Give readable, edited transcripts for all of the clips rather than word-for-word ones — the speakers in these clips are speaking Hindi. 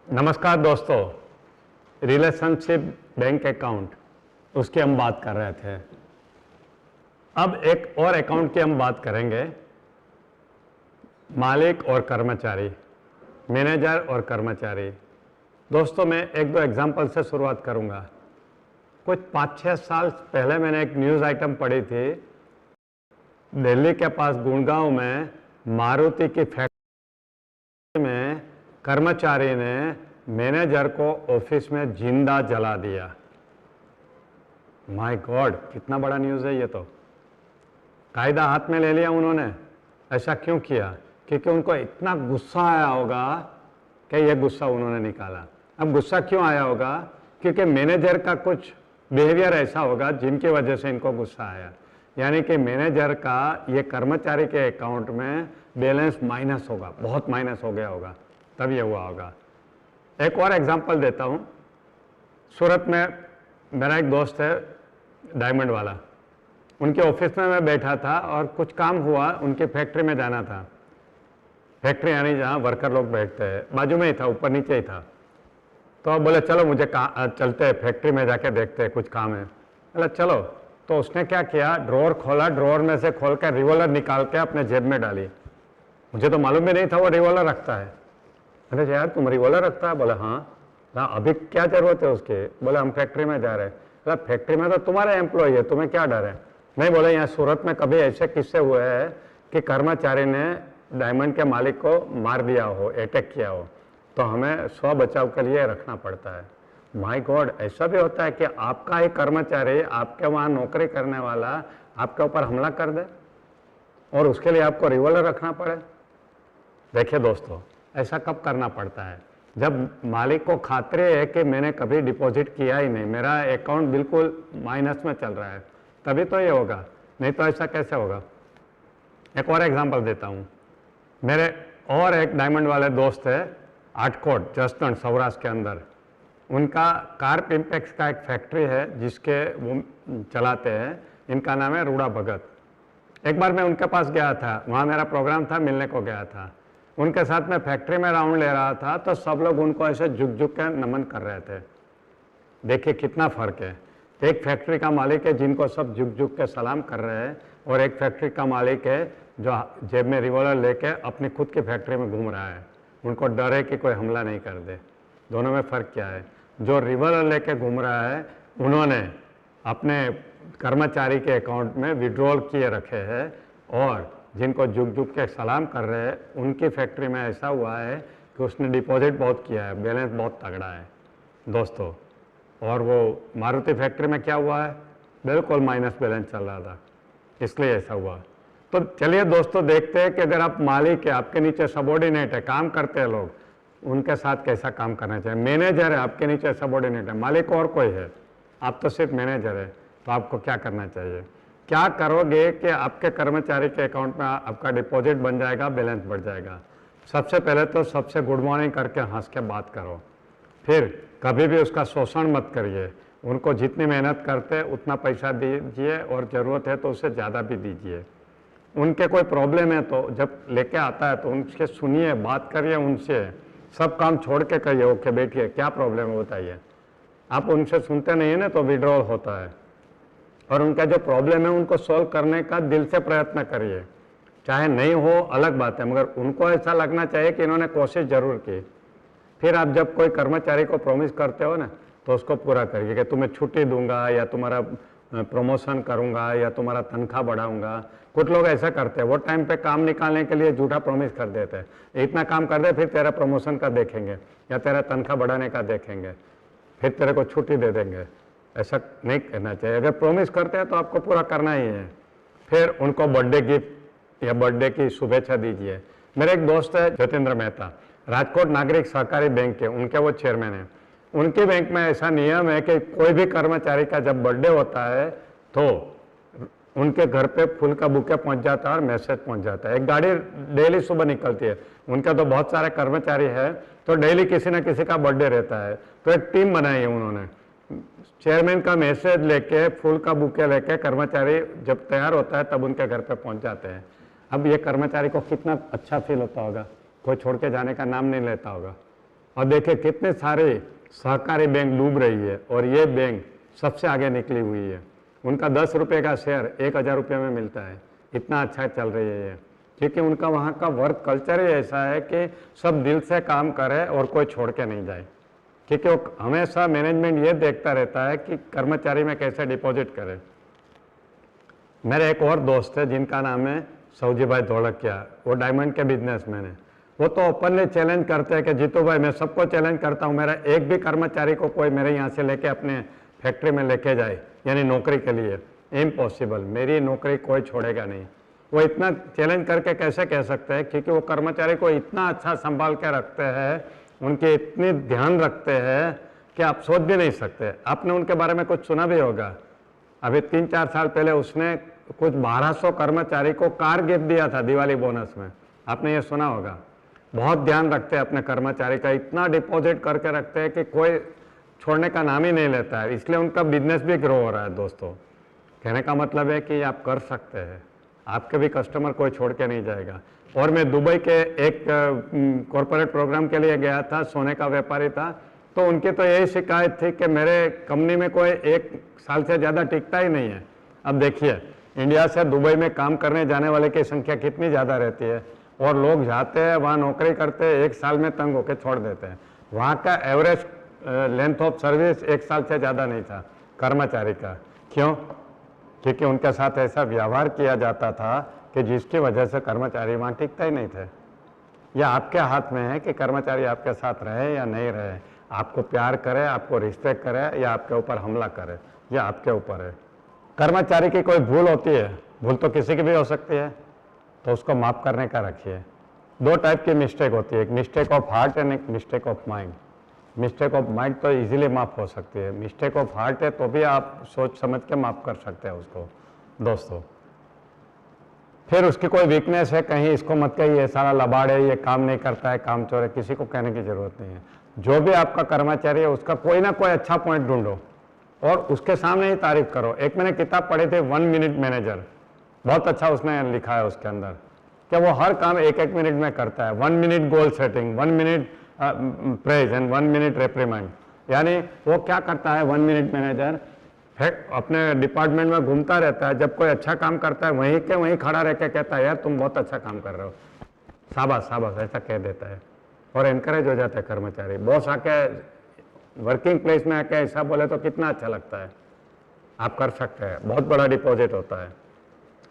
नमस्कार दोस्तों, रिलेशनशिप बैंक अकाउंट उसकी हम बात कर रहे थे। अब एक और अकाउंट की हम बात करेंगे, मालिक और कर्मचारी, मैनेजर और कर्मचारी। दोस्तों मैं एक दो एग्जांपल से शुरुआत करूंगा। कुछ 5-6 साल पहले मैंने एक न्यूज़ आइटम पढ़ी थी। दिल्ली के पास गुड़गांव में मारुति की फैक्ट्री में कर्मचारी ने मैनेजर को ऑफिस में जिंदा जला दिया। माय गॉड, कितना बड़ा न्यूज़ है ये तो। कायदा हाथ में ले लिया उन्होंने। ऐसा क्यों किया? क्योंकि उनको इतना गुस्सा आया होगा कि ये गुस्सा उन्होंने निकाला। अब गुस्सा क्यों आया होगा? क्योंकि मैनेजर का कुछ बिहेवियर ऐसा होगा जिनकी वजह से इनको गुस्सा आया। यानी कि मैनेजर का ये कर्मचारी के अकाउंट में बैलेंस माइनस होगा, बहुत माइनस हो गया होगा, तब ये हुआ होगा। एक और एग्जांपल देता हूँ। सूरत में मेरा एक दोस्त है डायमंड वाला, उनके ऑफिस में मैं बैठा था और कुछ काम हुआ, उनकी फैक्ट्री में जाना था। फैक्ट्री यानी जहाँ वर्कर लोग बैठते हैं, बाजू में ही था, ऊपर नीचे ही था। तो अब बोले चलो मुझे चलते हैं फैक्ट्री में जाके देखते हैं, कुछ काम है। बोला चलो। तो उसने क्या किया, ड्रॉअर खोला, ड्रॉअर में से खोल कर रिवॉल्वर निकाल के अपने जेब में डाली। मुझे तो मालूम भी नहीं था वो रिवॉल्वर रखता है। अरे यार तुम रिवॉल्वर रखता है? बोला हाँ। अभी क्या जरूरत है उसकी? बोले हम फैक्ट्री में जा रहे हैं। बोला फैक्ट्री में तो तुम्हारे एम्प्लॉय है, तुम्हें क्या डर है? नहीं, बोले यहाँ सूरत में कभी ऐसे किस्से हुए हैं कि कर्मचारी ने डायमंड के मालिक को मार दिया हो, अटैक किया हो, तो हमें स्व बचाव के लिए रखना पड़ता है। माय गॉड, ऐसा भी होता है कि आपका ही कर्मचारी, आपके वहाँ नौकरी करने वाला आपके ऊपर हमला कर दे और उसके लिए आपको रिवॉल्वर रखना पड़े? देखिए दोस्तों, ऐसा कब करना पड़ता है? जब मालिक को खातिर है कि मैंने कभी डिपॉजिट किया ही नहीं, मेरा अकाउंट बिल्कुल माइनस में चल रहा है, तभी तो ये होगा, नहीं तो ऐसा कैसे होगा। एक और एग्जांपल देता हूँ। मेरे और एक डायमंड वाले दोस्त है आटकोट, जसदण, सौराष्ट्र के अंदर। उनका कार पिम्पेक्स का एक फैक्ट्री है जिसके वो चलाते हैं। इनका नाम है रूड़ा भगत। एक बार मैं उनके पास गया था, वहाँ मेरा प्रोग्राम था, मिलने को गया था। उनके साथ मैं फैक्ट्री में राउंड ले रहा था तो सब लोग उनको ऐसे झुक झुक के नमन कर रहे थे। देखिए कितना फ़र्क है। एक फैक्ट्री का मालिक है जिनको सब झुक झुक के सलाम कर रहे हैं, और एक फैक्ट्री का मालिक है जो जेब में रिवॉल्वर लेके अपनी खुद की फैक्ट्री में घूम रहा है। उनको डर है कि कोई हमला नहीं कर दे। दोनों में फ़र्क क्या है? जो रिवॉल्वर लेके घूम रहा है उन्होंने अपने कर्मचारी के अकाउंट में विड्रॉल किए रखे हैं, और जिनको झुक झुक के सलाम कर रहे हैं उनकी फैक्ट्री में ऐसा हुआ है कि उसने डिपॉजिट बहुत किया है, बैलेंस बहुत तगड़ा है दोस्तों। और वो मारुति फैक्ट्री में क्या हुआ है, बिल्कुल माइनस बैलेंस चल रहा था, इसलिए ऐसा हुआ। तो चलिए दोस्तों देखते हैं कि अगर आप मालिक है, आपके नीचे सबॉर्डिनेट है, काम करते हैं लोग, उनके साथ कैसा काम करना चाहिए। मैनेजर है, आपके नीचे सबॉर्डिनेट है, मालिक और कोई है, आप तो सिर्फ मैनेजर है, तो आपको क्या करना चाहिए? क्या करोगे कि आपके कर्मचारी के अकाउंट में आपका डिपॉजिट बन जाएगा, बैलेंस बढ़ जाएगा? सबसे पहले तो सबसे गुड मॉर्निंग करके हंस के बात करो। फिर कभी भी उसका शोषण मत करिए। उनको जितनी मेहनत करते उतना पैसा दीजिए, और ज़रूरत है तो उससे ज़्यादा भी दीजिए। उनके कोई प्रॉब्लम है तो जब लेके आता है तो उनसे सुनिए, बात करिए उनसे। सब काम छोड़ के कहिए ओके बैठिए, क्या प्रॉब्लम है बताइए। आप उनसे सुनते नहीं है ना तो विड्रॉल होता है। और उनका जो प्रॉब्लम है उनको सॉल्व करने का दिल से प्रयत्न करिए। चाहे नहीं हो अलग बात है, मगर उनको ऐसा लगना चाहिए कि इन्होंने कोशिश ज़रूर की। फिर आप जब कोई कर्मचारी को प्रॉमिस करते हो ना तो उसको पूरा करिए कि तुम्हें छुट्टी दूंगा, या तुम्हारा प्रमोशन करूंगा, या तुम्हारा तनख्वाह बढ़ाऊंगा। कुछ लोग ऐसा करते हैं, वो टाइम पे काम निकालने के लिए झूठा प्रॉमिस कर देते हैं, इतना काम कर दे फिर तेरा प्रमोशन का देखेंगे, या तेरा तनख्वाह बढ़ाने का देखेंगे, फिर तेरे को छुट्टी दे देंगे। ऐसा नहीं करना चाहिए। अगर प्रॉमिस करते हैं तो आपको पूरा करना ही है। फिर उनको बर्थडे गिफ्ट या बर्थडे की शुभेच्छा दीजिए। मेरे एक दोस्त है जतेंद्र मेहता, राजकोट नागरिक सहकारी बैंक के, उनके वो चेयरमैन हैं। उनके बैंक में ऐसा नियम है कि कोई भी कर्मचारी का जब बर्थडे होता है तो उनके घर पे फूल का बुके पहुंच जाता है और मैसेज पहुंच जाता है। एक गाड़ी डेली सुबह निकलती है, उनका तो बहुत सारे कर्मचारी है तो डेली किसी न किसी का बर्थडे रहता है। तो एक टीम बनाई है उन्होंने, चेयरमैन का मैसेज लेके, फूल का बुके लेके कर्मचारी जब तैयार होता है तब उनके घर पे पहुंच जाते हैं। अब ये कर्मचारी को कितना अच्छा फील होता होगा, कोई छोड़ के जाने का नाम नहीं लेता होगा। और देखिए कितने सारे सहकारी बैंक डूब रही है और ये बैंक सबसे आगे निकली हुई है। उनका 10 रुपये का शेयर 1000 रुपये में मिलता है, इतना अच्छा चल रही है ये, क्योंकि उनका वहाँ का वर्क कल्चर ही ऐसा है कि सब दिल से काम करे और कोई छोड़ के नहीं जाए, क्योंकि वो हमेशा मैनेजमेंट ये देखता रहता है कि कर्मचारी में कैसे डिपॉजिट करे। मेरे एक और दोस्त है जिनका नाम है सौजी भाई धोलकिया, वो डायमंड के बिजनेसमैन है। वो तो ओपनली चैलेंज करते हैं कि जीतू भाई मैं सबको चैलेंज करता हूँ, मेरा एक भी कर्मचारी को कोई मेरे यहाँ से लेके अपने फैक्ट्री में लेके जाए, यानी नौकरी के लिए, इम्पॉसिबल, मेरी नौकरी कोई छोड़ेगा नहीं। वो इतना चैलेंज करके कैसे कह सकते हैं, क्योंकि वो कर्मचारी को इतना अच्छा संभाल के रखते हैं, उनके इतनी ध्यान रखते हैं कि आप सोच भी नहीं सकते। आपने उनके बारे में कुछ सुना भी होगा, अभी 3-4 साल पहले उसने कुछ 1200 कर्मचारी को कार गिफ्ट दिया था दिवाली बोनस में, आपने ये सुना होगा। बहुत ध्यान रखते हैं अपने कर्मचारी का, इतना डिपॉजिट करके रखते हैं कि कोई छोड़ने का नाम ही नहीं लेता है, इसलिए उनका बिजनेस भी ग्रो हो रहा है। दोस्तों, कहने का मतलब है कि आप कर सकते हैं, आपके भी कस्टमर कोई छोड़ के नहीं जाएगा। और मैं दुबई के एक कॉरपोरेट प्रोग्राम के लिए गया था, सोने का व्यापारी था, तो उनकी तो यही शिकायत थी कि मेरे कंपनी में कोई 1 साल से ज़्यादा टिकता ही नहीं है। अब देखिए इंडिया से दुबई में काम करने जाने वाले की संख्या कितनी ज़्यादा रहती है, और लोग जाते हैं वहाँ नौकरी करते हैं, 1 साल में तंग होकर छोड़ देते हैं। वहाँ का एवरेज लेंथ ऑफ सर्विस 1 साल से ज़्यादा नहीं था कर्मचारी का। क्यों? क्योंकि उनके साथ ऐसा व्यवहार किया जाता था कि जिसकी वजह से कर्मचारी वहाँ टिकता ही नहीं थे। यह आपके हाथ में है कि कर्मचारी आपके साथ रहे या नहीं रहे, आपको प्यार करे, आपको रिस्पेक्ट करे या आपके ऊपर हमला करे, यह आपके ऊपर है। कर्मचारी की कोई भूल होती है, भूल तो किसी की भी हो सकती है, तो उसको माफ़ करने का रखिए। 2 टाइप की मिस्टेक होती है, एक मिस्टेक ऑफ हार्ट एंड एक mistake of mind. Mistake of mind तो इजीली माफ़ हो सकती है, मिस्टेक ऑफ हार्ट है तो भी आप सोच समझ के माफ़ कर सकते हैं उसको। दोस्तों, फिर उसकी कोई वीकनेस है कहीं, इसको मत कहिए सारा लबाड़ है, ये काम नहीं करता है, काम चोर है, किसी को कहने की ज़रूरत नहीं है। जो भी आपका कर्मचारी है उसका कोई ना कोई अच्छा पॉइंट ढूंढो और उसके सामने ही तारीफ करो। एक मैंने किताब पढ़ी थी 1 मिनट मैनेजर, बहुत अच्छा उसने लिखा है उसके अंदर कि वो हर काम 1-1 मिनट में करता है। 1 minute goal setting, 1 minute praise and 1 minute रेप्रीमेंड, यानी वो क्या करता है 1 मिनट मैनेजर, अपने डिपार्टमेंट में घूमता रहता है, जब कोई अच्छा काम करता है वहीं के वहीं खड़ा रह के कहता है यार तुम बहुत अच्छा काम कर रहे हो, शाबाश शाबाश, ऐसा कह देता है और इनकरेज हो जाता है कर्मचारी। बॉस आके वर्किंग प्लेस में आके ऐसा बोले तो कितना अच्छा लगता है। आप कर सकते हैं, बहुत बड़ा डिपॉजिट होता है।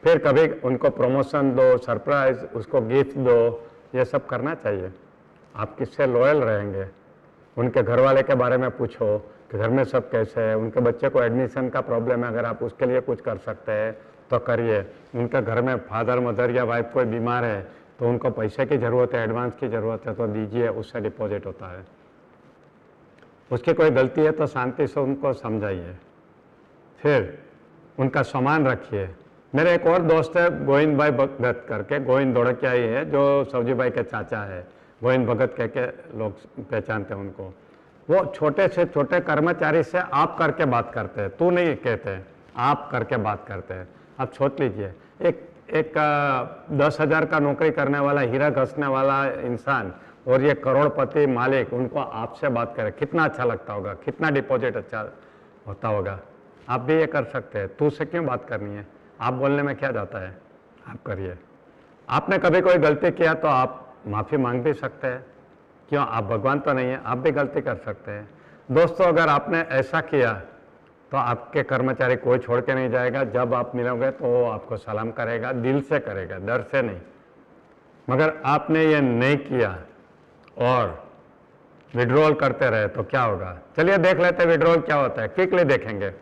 फिर कभी उनको प्रमोशन दो, सरप्राइज, उसको गिफ्ट दो, ये सब करना चाहिए। आप किससे लॉयल रहेंगे। उनके घर वाले के बारे में पूछो कि घर में सब कैसे है, उनके बच्चे को एडमिशन का प्रॉब्लम है, अगर आप उसके लिए कुछ कर सकते हैं तो करिए। उनके घर में फादर मदर या वाइफ कोई बीमार है तो उनको पैसे की ज़रूरत है, एडवांस की ज़रूरत है तो दीजिए, उससे डिपॉजिट होता है। उसकी कोई गलती है तो शांति से उनको समझाइए, फिर उनका सम्मान रखिए। मेरे एक और दोस्त है गोविंद भाई भगत करके, गोविंद धोलकिया ही है जो सौजी भाई के चाचा है, गोविंद भगत कह के लोग पहचानते हैं उनको। वो छोटे से छोटे कर्मचारी से आप करके बात करते हैं, तू नहीं कहते, आप करके बात करते हैं। आप सोच लीजिए एक 10,000 का नौकरी करने वाला, हीरा घसने वाला इंसान और ये करोड़पति मालिक उनको आपसे बात करें, कितना अच्छा लगता होगा, कितना डिपॉजिट अच्छा होता होगा। आप भी ये कर सकते हैं। तू से क्यों बात करनी है, आप बोलने में क्या जाता है, आप करिए। आपने कभी कोई गलती किया तो आप माफ़ी मांग भी सकते हैं, क्यों, आप भगवान तो नहीं है, आप भी गलती कर सकते हैं। दोस्तों, अगर आपने ऐसा किया तो आपके कर्मचारी कोई छोड़ के नहीं जाएगा। जब आप मिलोगे तो वो आपको सलाम करेगा, दिल से करेगा, डर से नहीं। मगर आपने ये नहीं किया और विड्रॉल करते रहे तो क्या होगा, चलिए देख लेते हैं विड्रॉल क्या होता है, क्विकली देखेंगे।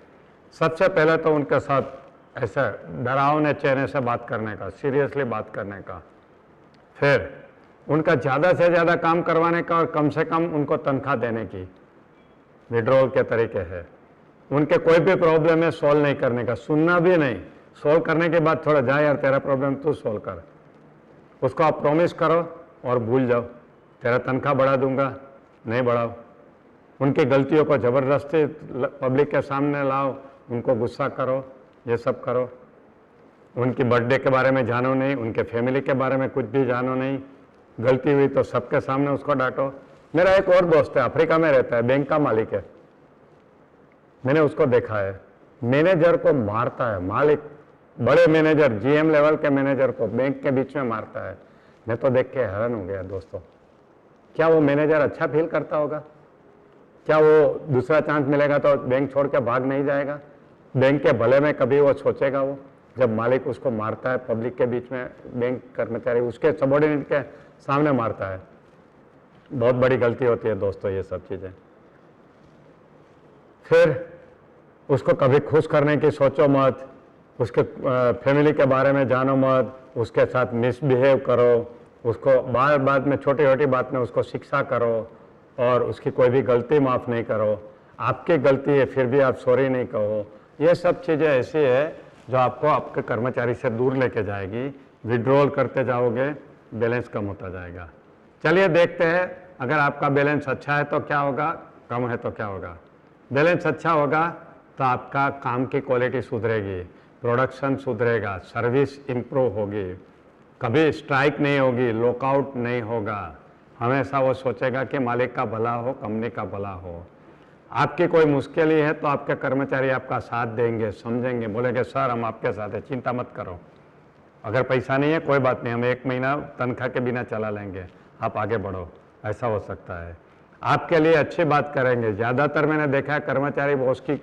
सबसे पहले तो उनके साथ ऐसे डरावने चेहरे से बात करने का, सीरियसली बात करने का, फिर उनका ज़्यादा से ज़्यादा काम करवाने का और कम से कम उनको तनख्वाह देने की विड्रॉल के तरीके हैं। उनके कोई भी प्रॉब्लम है सॉल्व नहीं करने का, सुनना भी नहीं, सॉल्व करने के बाद थोड़ा जा यार तेरा प्रॉब्लम तू सॉल्व कर, उसको आप प्रॉमिस करो और भूल जाओ, तेरा तनख्वाह बढ़ा दूंगा, नहीं बढ़ाओ। उनकी गलतियों को ज़बरदस्ती पब्लिक के सामने लाओ, उनको गुस्सा करो, ये सब करो। उनकी बर्थडे के बारे में जानो नहीं, उनके फैमिली के बारे में कुछ भी जानो नहीं, गलती हुई तो सबके सामने उसको डांटो। मेरा एक और दोस्त है, अफ्रीका में रहता है, बैंक का मालिक है। मैंने उसको देखा है, मैनेजर को मारता है, मालिक बड़े मैनेजर, जीएम लेवल के मैनेजर को बैंक के बीच में मारता है। मैं तो देख के हैरान हो गया दोस्तों। क्या वो मैनेजर अच्छा फील करता होगा? क्या वो दूसरा चांस मिलेगा तो बैंक छोड़ के भाग नहीं जाएगा? बैंक के भले में कभी वो सोचेगा? वो जब मालिक उसको मारता है पब्लिक के बीच में, बैंक कर्मचारी उसके सबॉर्डिनेट के सामने मारता है, बहुत बड़ी गलती होती है दोस्तों ये सब चीज़ें। फिर उसको कभी खुश करने की सोचो मत, उसके फैमिली के बारे में जानो मत, उसके साथ मिसबिहेव करो, उसको बाद में छोटी छोटी बात में उसको शिक्षा करो और उसकी कोई भी गलती माफ़ नहीं करो। आपकी गलती है फिर भी आप सॉरी नहीं कहो। ये सब चीज़ें ऐसी है जो आपको आपके कर्मचारी से दूर लेके जाएगी। विड्रॉल करते जाओगे, बैलेंस कम होता जाएगा। चलिए देखते हैं, अगर आपका बैलेंस अच्छा है तो क्या होगा, कम है तो क्या होगा। बैलेंस अच्छा होगा तो आपका काम की क्वालिटी सुधरेगी, प्रोडक्शन सुधरेगा, सर्विस इम्प्रूव होगी, कभी स्ट्राइक नहीं होगी, लॉकआउट नहीं होगा। हमेशा वो सोचेगा कि मालिक का भला हो, कंपनी का भला हो। आपकी कोई मुश्किल ही है तो आपके कर्मचारी आपका साथ देंगे, समझेंगे, बोलेंगे सर हम आपके साथ हैं, चिंता मत करो। अगर पैसा नहीं है कोई बात नहीं, हम 1 महीना तनख्वाह के बिना चला लेंगे, आप आगे बढ़ो, ऐसा हो सकता है। आपके लिए अच्छी बात करेंगे। ज़्यादातर मैंने देखा है कर्मचारी बॉस की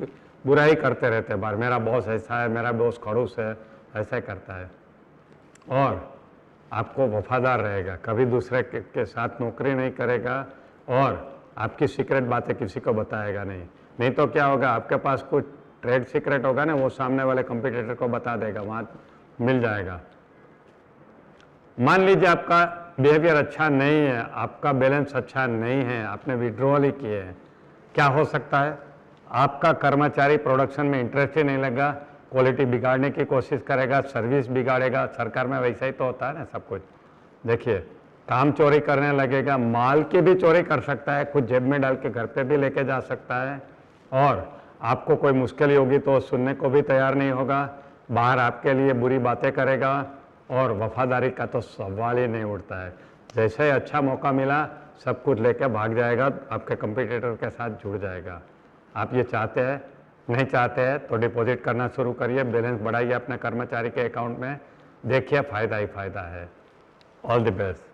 बुराई करते रहते हैं बार, मेरा बॉस ऐसा है, मेरा बॉस खड़ूस है, ऐसा ही करता है। और आपको वफादार रहेगा, कभी दूसरे के साथ नौकरी नहीं करेगा और आपकी सीक्रेट बातें किसी को बताएगा नहीं। नहीं तो क्या होगा, आपके पास कुछ ट्रेड सीक्रेट होगा ना, वो सामने वाले कंपटीटर को बता देगा, वहाँ मिल जाएगा। मान लीजिए आपका बिहेवियर अच्छा नहीं है, आपका बैलेंस अच्छा नहीं है, आपने विड्रॉल ही किए हैं, क्या हो सकता है? आपका कर्मचारी प्रोडक्शन में इंटरेस्ट ही नहीं लगा, क्वालिटी बिगाड़ने की कोशिश करेगा, सर्विस बिगाड़ेगा। सरकार में वैसा ही तो होता है ना सब कुछ। देखिए, काम चोरी करने लगेगा, माल की भी चोरी कर सकता है, खुद जेब में डाल के घर पे भी लेके जा सकता है। और आपको कोई मुश्किल होगी तो सुनने को भी तैयार नहीं होगा, बाहर आपके लिए बुरी बातें करेगा और वफादारी का तो सवाल ही नहीं उठता है। जैसे ही अच्छा मौका मिला सब कुछ लेके भाग जाएगा, आपके कंपटीटर के साथ जुड़ जाएगा। आप ये चाहते हैं? नहीं चाहते हैं तो डिपॉजिट करना शुरू करिए, बैलेंस बढ़ाइए अपने कर्मचारी के अकाउंट में, देखिए फ़ायदा ही फ़ायदा है। All the best.